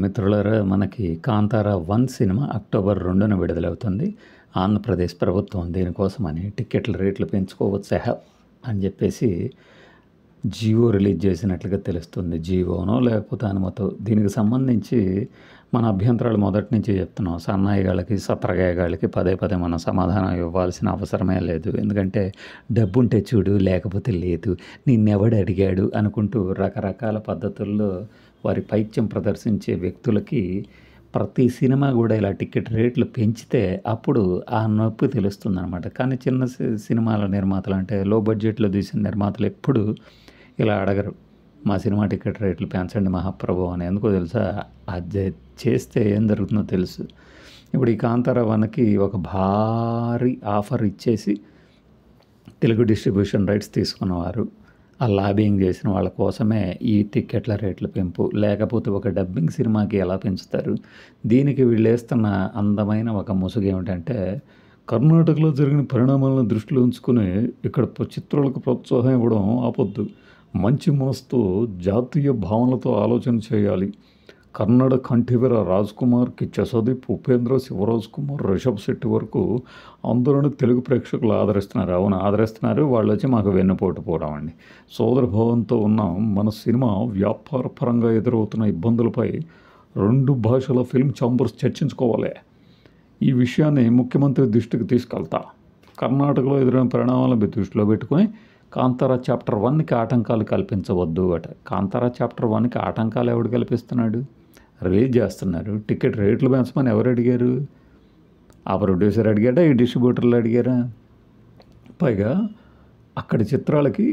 మిత్రులారా, మనకి 'Kantara 1' cinema October 2న విడుదలవుతుంది. Andhra Pradesh ప్రభుత్వం దీనికోసమని టిక్కెట్ల రేట్లు పెంచుకోవచ్చా అని చెప్పేసి జీవో రిలీజ్ చేసినట్లుగా తెలుస్తుంది. జీవోనో లేకపోతే అనుమతో దీనికి సంబంధించి మన అభ్యంతరాలు మొదటి నుంచి చెప్తున్నాం. సన్నాయిగాళ్ళకి, సత్రగాయగాళ్ళకి పదే పదే మనం సమాధానం ఇవ్వాల్సిన అవసరమే లేదు. ఎందుకంటే డబ్బుంటే చూడు, లేకపోతే లేదు, నిన్నెవడు అడిగాడు అనుకుంటూ రకరకాల పద్ధతుల్లో వారి పైత్యం ప్రదర్శించే వ్యక్తులకి ప్రతి సినిమా కూడా ఇలా టికెట్ రేట్లు పెంచితే అప్పుడు ఆ నొప్పి తెలుస్తుందనమాట. కానీ చిన్న సినిమాల నిర్మాతలు, అంటే లో బడ్జెట్లో తీసిన నిర్మాతలు ఎప్పుడు ఇలా అడగరు. మా సినిమా టికెట్ రేట్లు పెంచండి మహాప్రభు అని. ఎందుకో తెలుసా? అది చేస్తే ఏం జరుగుతుందో తెలుసు. ఇప్పుడు ఈ 'కాంతారా 1'కి ఒక భారీ ఆఫర్ ఇచ్చేసి తెలుగు డిస్ట్రిబ్యూషన్ రైట్స్ తీసుకున్నవారు, ఆ లాబింగ్ చేసిన వాళ్ళ కోసమే ఈ టిక్కెట్ల రేట్ల పెంపు. లేకపోతే ఒక డబ్బింగ్ సినిమాకి ఎలా పెంచుతారు? దీనికి వీళ్ళు వేస్తున్న అందమైన ఒక ముసుగు ఏమిటంటే, కర్ణాటకలో జరిగిన పరిణామాలను దృష్టిలో ఉంచుకుని ఇక్కడ చిత్రాలకు ప్రోత్సాహం ఇవ్వడం ఆపొద్దు, మంచి మనసుతో జాతీయ భావనలతో ఆలోచన చేయాలి. కన్నడ కంఠీవర రాజ్ కుమార్, కిచ్చ సుదీప్, ఉపేంద్ర, శివరాజ్ కుమార్, రిషబ్ శెట్టి వరకు అందరూ తెలుగు ప్రేక్షకులు ఆదరిస్తున్నారు. అవును, ఆదరిస్తున్నారు. వాళ్ళు వచ్చి మాకు వెన్నుపోటు పోవడం అండి. సోదరభావంతో ఉన్న మన సినిమా వ్యాపార పరంగా ఎదురవుతున్న ఇబ్బందులపై 2 భాషల ఫిల్మ్ ఛాంబర్స్ చర్చించుకోవాలి. ఈ విషయాన్ని ముఖ్యమంత్రి దృష్టికి తీసుకెళ్తా. కర్ణాటకలో ఎదురైన పరిణామాలను దృష్టిలో పెట్టుకుని కాంతారా చాప్టర్ 1కి ఆటంకాలు కల్పించవద్దు అట. కాంతారా చాప్టర్ 1కి ఆటంకాలు ఎవడు కల్పిస్తున్నాడు? రిలీజ్ చేస్తున్నారు. టికెట్ రేట్లు పెంచమని ఎవరు అడిగారు? ఆ ప్రొడ్యూసర్ అడిగాడా? ఈ డిస్ట్రిబ్యూటర్లు అడిగారా? పైగా అక్కడి చిత్రాలకి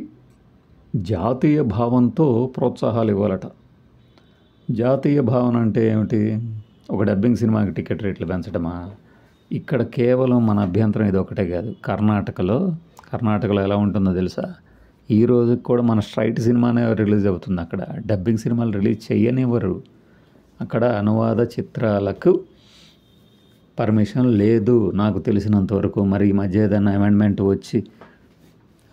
జాతీయ భావంతో ప్రోత్సాహాలు ఇవ్వాలట. జాతీయ భావన అంటే ఏమిటి? ఒక డబ్బింగ్ సినిమాకి టికెట్ రేట్లు పెంచడమా? ఇక్కడ కేవలం మన అభ్యంతరం ఇది ఒకటే కాదు. కర్ణాటకలో ఎలా ఉంటుందో తెలుసా? ఈ రోజుకి కూడా మన స్ట్రైట్ సినిమానే రిలీజ్ అవుతుంది. అక్కడ డబ్బింగ్ సినిమాలు రిలీజ్ చేయనివ్వరు. అక్కడ అనువాద చిత్రాలకు పర్మిషన్ లేదు నాకు తెలిసినంతవరకు. మరి ఈ మధ్య ఏదైనా అమెండ్మెంట్ వచ్చి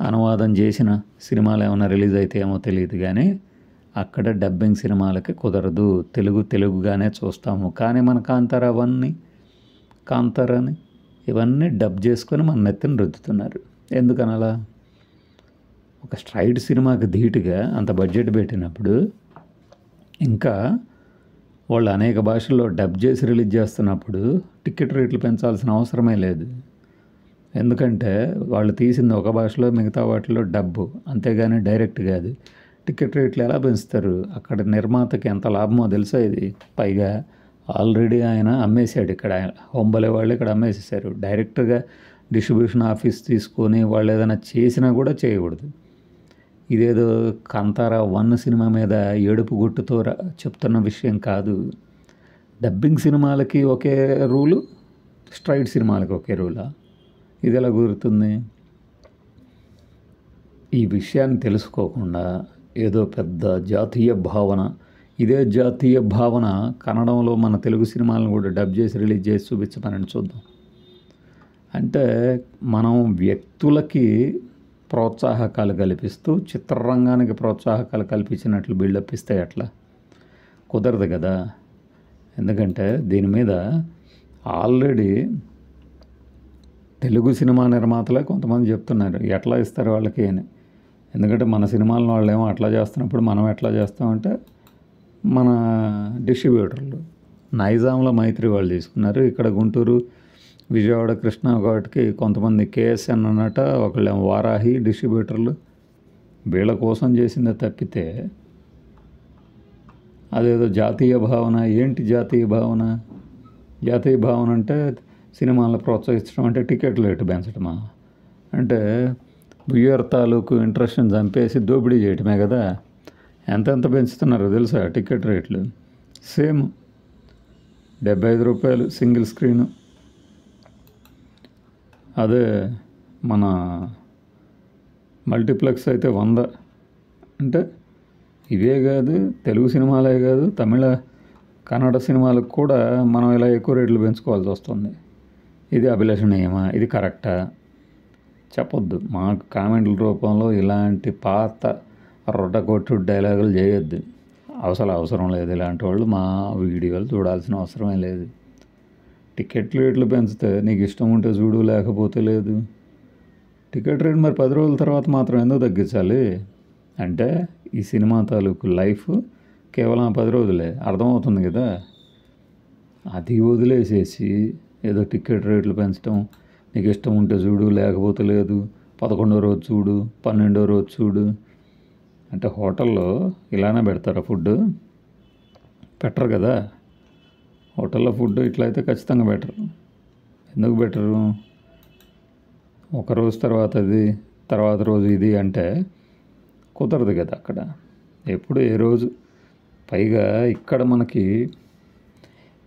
అనువాదం చేసిన సినిమాలు ఏమైనా రిలీజ్ అయితే ఏమో తెలియదు, కానీ అక్కడ డబ్బింగ్ సినిమాలకి కుదరదు. తెలుగుగానే చూస్తాము. కానీ మన కాంతారాని ఇవన్నీ డబ్ చేసుకొని మన నెత్తిన రుద్దుతున్నారు. ఎందుకనలా? ఒక స్ట్రైట్ సినిమాకి ధీటుగా అంత బడ్జెట్ పెట్టినప్పుడు ఇంకా వాళ్ళు అనేక భాషల్లో డబ్ చేసి రిలీజ్ చేస్తున్నప్పుడు టికెట్ రేట్లు పెంచాల్సిన అవసరమే లేదు. ఎందుకంటే వాళ్ళు తీసింది ఒక భాషలో, మిగతా వాటిలో డబ్బు, అంతేగాని డైరెక్ట్ కాదు. టికెట్ రేట్లు ఎలా పెంచుతారు? అక్కడ నిర్మాతకి ఎంత లాభమో తెలుసా ఇది? పైగా ఆల్రెడీ ఆయన అమ్మేశాడు. ఇక్కడ హొంబలే వాళ్ళు ఇక్కడ అమ్మేసేసారు. డైరెక్ట్గా డిస్ట్రిబ్యూషన్ ఆఫీస్ తీసుకొని వాళ్ళు ఏదైనా చేసినా కూడా చేయకూడదు. ఇదేదో 'కాంతారా 1' సినిమా మీద ఏడుపు గుట్టుతో చెప్తున్న విషయం కాదు. డబ్బింగ్ సినిమాలకి ఒకే రూలు, స్ట్రైట్ సినిమాలకి ఒకే రూలా? ఇది ఎలా కుదురుతుంది? ఈ విషయాన్ని తెలుసుకోకుండా ఏదో పెద్ద జాతీయ భావన, ఇదే జాతీయ భావన కన్నడంలో మన తెలుగు సినిమాలను కూడా డబ్ చేసి రిలీజ్ చేసి చూపించమని చూద్దాం. అంటే మనం వ్యక్తులకి ప్రోత్సాహకాలు కల్పిస్తూ చిత్రరంగానికి ప్రోత్సాహకాలు కల్పించినట్లు బిల్డప్ ఇస్తే ఎట్లా? కుదరదు కదా. ఎందుకంటే దీని మీద ఆల్రెడీ తెలుగు సినిమా నిర్మాతలే కొంతమంది చెప్తున్నారు ఎట్లా ఇస్తారు వాళ్ళకి అని. ఎందుకంటే మన సినిమాలను వాళ్ళు ఏమో అట్లా చేస్తున్నప్పుడు మనం ఎట్లా చేస్తామంటే, మన డిస్ట్రిబ్యూటర్లు నైజాంలో మైత్రి వాళ్ళు తీసుకున్నారు. ఇక్కడ గుంటూరు, విజయవాడ, కృష్ణా వాటికి కొంతమంది KSN అన్నట, ఒకళ్ళేమో వారాహి డిస్ట్రిబ్యూటర్లు. వీళ్ళ కోసం చేసిందే తప్పితే అదేదో జాతీయ భావన ఏంటి? జాతీయ భావన అంటే సినిమాలను ప్రోత్సహించడం అంటే టికెట్ రేటు పెంచడమా? అంటే వ్యూయర్ తాలూకు ఇంట్రెస్ట్ని చంపేసి దోపిడీ చేయటమే కదా. ఎంతెంత పెంచుతున్నారో తెలుసా టికెట్ రేట్లు? సేమ్ 75 రూపాయలు సింగిల్ స్క్రీను. అదే మన మల్టీప్లెక్స్ అయితే 100. అంటే ఇవే కాదు, తెలుగు సినిమాలే కాదు, తమిళ, కన్నడ సినిమాలకు కూడా మనం ఇలా ఎక్కువ రేట్లు పెంచుకోవాల్సి వస్తుంది. ఇది అభిలషణీయమా? ఇది కరెక్టా? చెప్పొద్దు. మాకు కామెంట్ల రూపంలో ఇలాంటి పాత రొట్టకొట్టు డైలాగులు చేయొద్దు. అవసరం లేదు. ఇలాంటి వాళ్ళు మా వీడియోలు చూడాల్సిన అవసరమే లేదు. టికెట్ రేట్లు పెంచితే నీకు ఇష్టం ఉంటే చూడు, లేకపోతే లేదు. టికెట్ రేట్ మరి 10 రోజుల తర్వాత మాత్రం ఎందుకు తగ్గించాలి? అంటే ఈ సినిమా తాలూకు లైఫ్ కేవలం 10 రోజులే, అర్థమవుతుంది కదా. అది వదిలేసేసి ఏదో టికెట్ రేట్లు పెంచడం, నీకు ఇష్టం ఉంటే చూడు, లేకపోతే లేదు, 11వ రోజు చూడు, 12వ రోజు చూడు అంటే హోటల్లో ఇలానే పెడతారా ఫుడ్? పెట్టరు కదా. హోటల్లో ఫుడ్ ఇట్లయితే ఖచ్చితంగా బెటరు. ఎందుకు బెటరు? ఒక రోజు తర్వాత అది, తర్వాత రోజు ఇది అంటే కుదరదు కదా అక్కడ. ఎప్పుడు ఏ రోజు. పైగా ఇక్కడ మనకి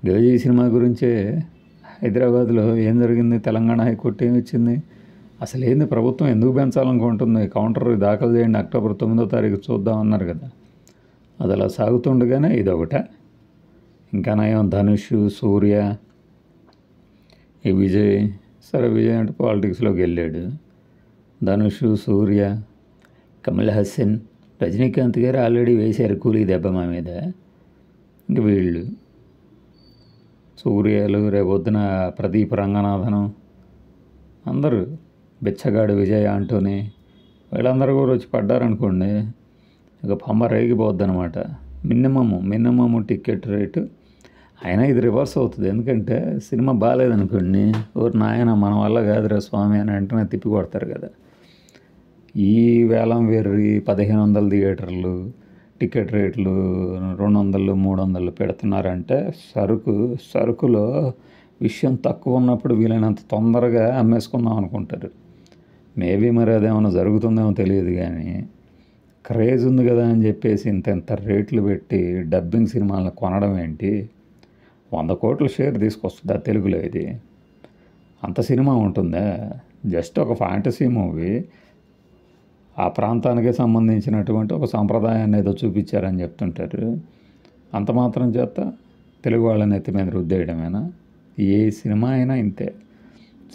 గజీ సినిమా గురించే హైదరాబాద్లో ఏం జరిగింది? తెలంగాణ హైకోర్టు ఏమి ఇచ్చింది? అసలు ఏంది ప్రభుత్వం ఎందుకు పెంచాలనుకుంటుంది? కౌంటర్ దాఖలు చేయండి, అక్టోబర్ 9వ తారీఖు చూద్దాం అన్నారు కదా. అది అలా సాగుతుండగానే ఇదొకట. ఇంకా నయం ధనుష్, సూర్య, ఈ విజయ్. సరే విజయ్ అంటే పాలిటిక్స్లోకి వెళ్ళాడు. ధనుష్, సూర్య, కమల్ హాసన్, రజనీకాంత్ గారు ఆల్రెడీ వేశారు కూలీ దెబ్బ మా మీద. ఇంక వీళ్ళు సూర్యలు, రేపొద్దున ప్రదీప్ రంగనాథను, అందరూ బిచ్చగాడు విజయ్ ఆంటోనీ, వీళ్ళందరూ కూడా వచ్చి పడ్డారనుకోండి, ఇక పంబ రేగిపోద్ది అనమాట. Minimum ticket rate. అయినా ఇది రివర్స్ అవుతుంది. ఎందుకంటే సినిమా బాగాలేదనుకోండి, ఓరు నాయన మన వల్ల కాదురా స్వామి అని వెంటనే తిప్పి కొడతారు కదా. ఈ వేలం వేర్రి 1500 థియేటర్లు టికెట్ రేట్లు 200, 300 పెడుతున్నారంటే సరుకులో విషయం తక్కువ ఉన్నప్పుడు వీలైనంత తొందరగా అమ్మేసుకుందాం అనుకుంటారు. మేబీ మరి అదేమన్నా జరుగుతుందేమో తెలియదు, కానీ క్రేజ్ ఉంది కదా అని చెప్పేసి ఇంత రేట్లు పెట్టి డబ్బింగ్ సినిమాలను కొనడం ఏంటి? 100 కోట్ల షేర్ తీసుకొస్తుందా తెలుగులో? ఇది అంత సినిమా ఉంటుందా? జస్ట్ ఒక ఫ్యాంటసీ మూవీ, ఆ ప్రాంతానికి సంబంధించినటువంటి ఒక సంప్రదాయాన్ని ఏదో చూపించారని చెప్తుంటారు. అంత మాత్రం చేత తెలుగు వాళ్ళని ఎత్తి మీద రుద్దేయడమేనా? ఏ సినిమా అయినా ఇంతే.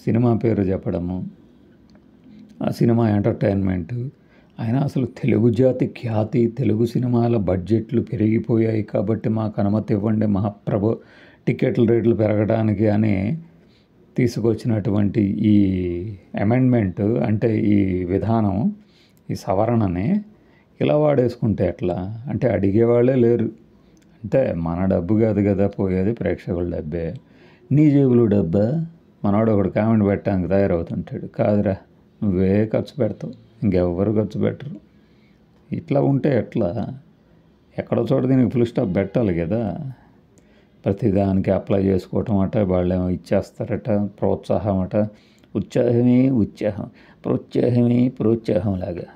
సినిమా పేరు చెప్పడము, ఆ సినిమా ఎంటర్టైన్మెంట్. అయినా అసలు తెలుగు జాతి ఖ్యాతి, తెలుగు సినిమాల బడ్జెట్లు పెరిగిపోయాయి కాబట్టి మాకు అనుమతి ఇవ్వండి మహాప్రభు టికెట్ల రేట్లు పెరగడానికి అని తీసుకొచ్చినటువంటి ఈ అమెండ్మెంట్, అంటే ఈ విధానం, ఈ సవరణని ఇలా వాడేసుకుంటే ఎట్లా? అంటే అడిగేవాళ్ళే లేరు. అంటే మన డబ్బు కాదు కదా పోయేది, ప్రేక్షకుల డబ్బే. నీ జేబులో డబ్బా? మనవాడు ఒకడు కామెంట్ పెట్టడానికి తయారవుతుంటాడు. కాదురా, నువ్వే ఖర్చు పెడతావు, ఇంకెవ్వరు ఖర్చు పెట్టరు. ఇట్లా ఉంటే ఎట్లా? ఎక్కడో చోట దీనికి ఫుల్ స్టాప్ పెట్టాలి కదా. ప్రతిదానికి అప్లై చేసుకోవటం అట, వాళ్ళేమో ఇచ్చేస్తారట, ప్రోత్సాహం అట. ఉత్సాహమే ఉత్సాహం, ప్రోత్సాహమే ప్రోత్సాహం లాగా.